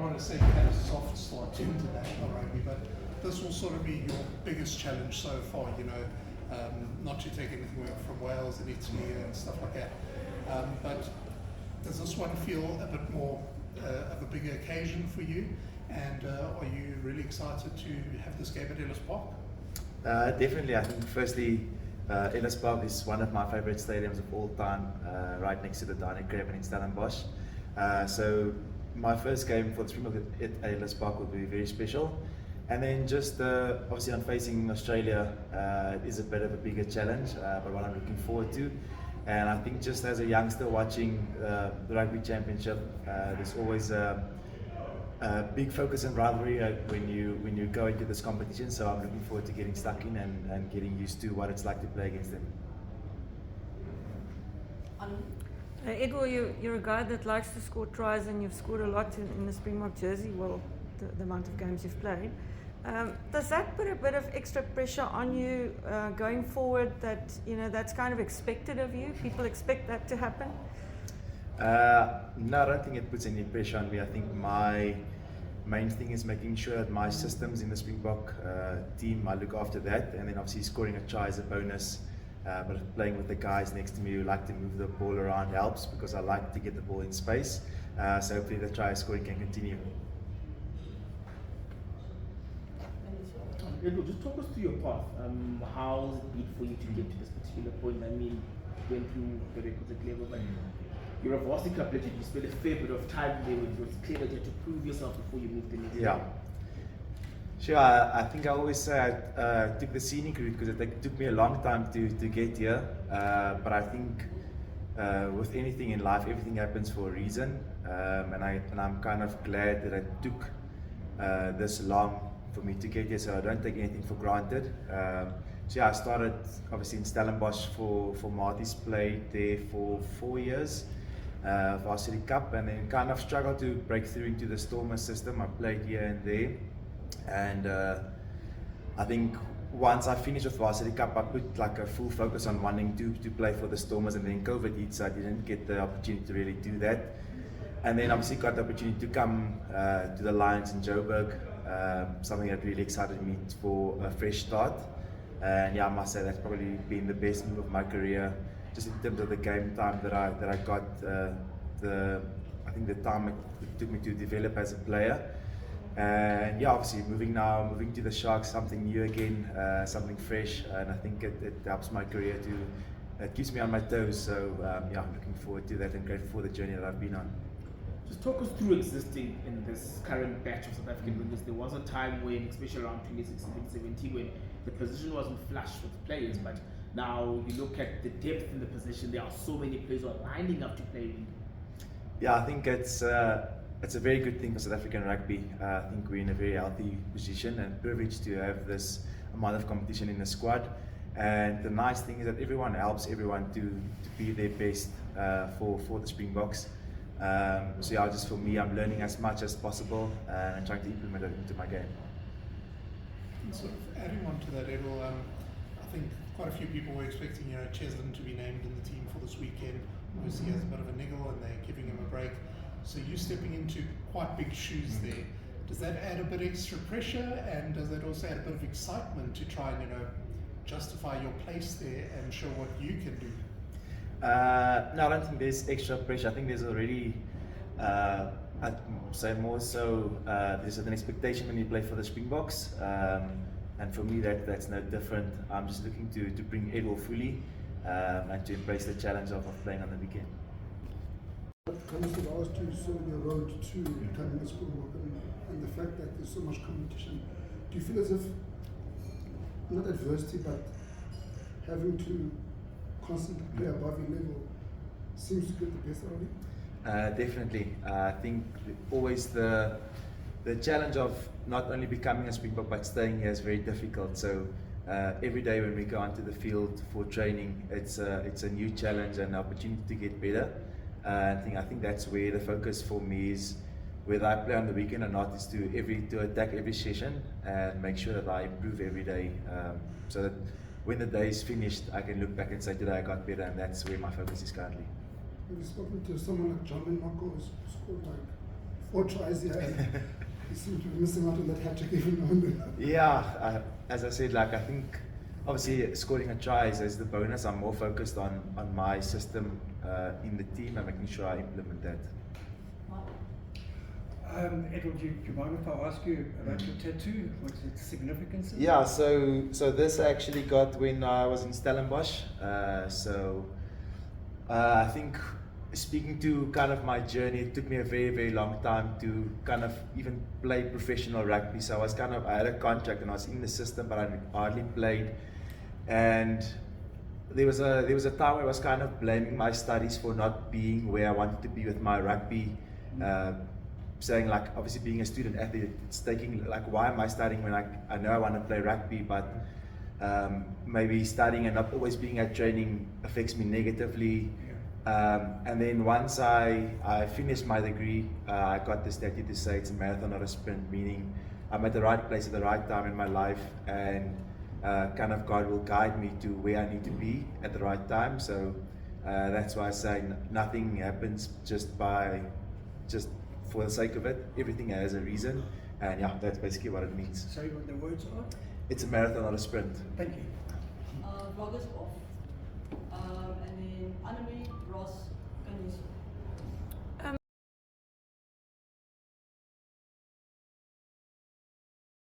I want to say kind of soft start to international rugby, but this will sort of be your biggest challenge so far, not to take anything away from Wales and Italy and stuff like that. But does this one feel a bit more of a bigger occasion for you? And are you really excited to have this game at Ellis Park? Definitely. I think firstly, Ellis Park is one of my favourite stadiums of all time, right next to the Dynagraven in Stellenbosch. So my first game for the Springbok at Edwill Park will be very special. And then just obviously I'm facing Australia is a bit of a bigger challenge, but what I'm looking forward to. And I think just as a youngster watching the Rugby Championship, there's always a big focus and rivalry when you go into this competition. So I'm looking forward to getting stuck in and getting used to what it's like to play against them. Edwill, you're a guy that likes to score tries, and you've scored a lot in the Springbok jersey, well, the amount of games you've played. Does that put a bit of extra pressure on you going forward, that that's kind of expected of you? People expect that to happen? No, I don't think it puts any pressure on me. I think my main thing is making sure that my systems in the Springbok team, I look after that, and then obviously scoring a try is a bonus. But playing with the guys next to me who like to move the ball around helps, because I like to get the ball in space. So hopefully the try scoring can continue. Edwill, just talk us through your path. How has it been for you to get to this particular point? I mean, you went through the requisite level, but you're a varsity club legend. You spent a fair bit of time there. It was clear that you had to prove yourself before you moved to the next level. Sure, I think I always say I took the scenic route because it took me a long time to get here. But I think with anything in life, everything happens for a reason. And I'm kind of glad that it took this long for me to get here, so I don't take anything for granted. So yeah, I started obviously in Stellenbosch for Marty's, played there for 4 years, Varsity Cup, and then kind of struggled to break through into the Stormers system. I played here and there. And I think once I finished with Varsity Cup, I put like a full focus on wanting to play for the Stormers, and then COVID hit, so I didn't get the opportunity to really do that. And then obviously got the opportunity to come to the Lions in Joburg, something that really excited me for a fresh start. And yeah, I must say that's probably been the best move of my career, just in terms of the game time that I got, I think the time it took me to develop as a player. And yeah, obviously moving to the Sharks, something new again, something fresh, and I think it helps my career it keeps me on my toes. So yeah, I'm looking forward to that and grateful for the journey that I've been on. Just talk us through existing in this current batch of South African wingers. There was a time when, especially around 2016-2017, when the position wasn't flush with players, but now you look at the depth in the position, there are so many players who are lining up to play wing. Yeah, I think it's a very good thing for South African rugby. I think we're in a very healthy position and privileged to have this amount of competition in the squad. And the nice thing is that everyone helps everyone to be their best for the Springboks. So yeah, just for me, I'm learning as much as possible and trying to implement it into my game. And sort of adding on to that, Edwill, I think quite a few people were expecting Cheslin to be named in the team for this weekend. Obviously he has a bit of a niggle and they're giving him a break. So you're stepping into quite big shoes there. Does that add a bit extra pressure, and does that also add a bit of excitement to try and justify your place there and show what you can do? No, I don't think there's extra pressure. I think there's already, I'd say more so, there's an expectation when you play for the Springboks, and for me that's no different. I'm just looking to bring Edwill fully and to embrace the challenge of playing on the weekend. What comes to us to sort of the road to becoming a Springbok, and the fact that there's so much competition, do you feel as if, not adversity, but having to constantly play above your level seems to get the best out of you? Definitely. I think always the challenge of not only becoming a Springbok but staying here is very difficult. So every day when we go onto the field for training, it's a new challenge and an opportunity to get better. I think that's where the focus for me is, whether I play on the weekend or not, is to attack every session and make sure that I improve every day, so that when the day is finished, I can look back and say today I got better, and that's where my focus is currently. Have you spoken to someone like John and Marco, who's scored like 4 tries here. And you seem to be missing out on that hat trick every now and then. Yeah, as I said, like I think obviously scoring a try is the bonus. I'm more focused on my system in the team and making sure I implement that. Edwill, do you mind if I ask you about your tattoo? What's its significance? Yeah, so this I actually got when I was in Stellenbosch. I think speaking to kind of my journey, it took me a very, very long time to kind of even play professional rugby. So I had a contract and I was in the system, but I hardly played. And there was a time where I was kind of blaming my studies for not being where I wanted to be with my rugby. Saying like, obviously being a student athlete, it's taking like, why am I studying when I know I want to play rugby, but maybe studying and not always being at training affects me negatively. And then once I finished my degree, I got the statue to say it's a marathon, not a sprint, meaning I'm at the right place at the right time in my life, and kind of God will guide me to where I need to be at the right time. So that's why I say nothing happens just for the sake of it. Everything has a reason, and yeah, that's basically what it means. Sorry, what the words are? It's a marathon, not a sprint. Thank you. Vloggers off.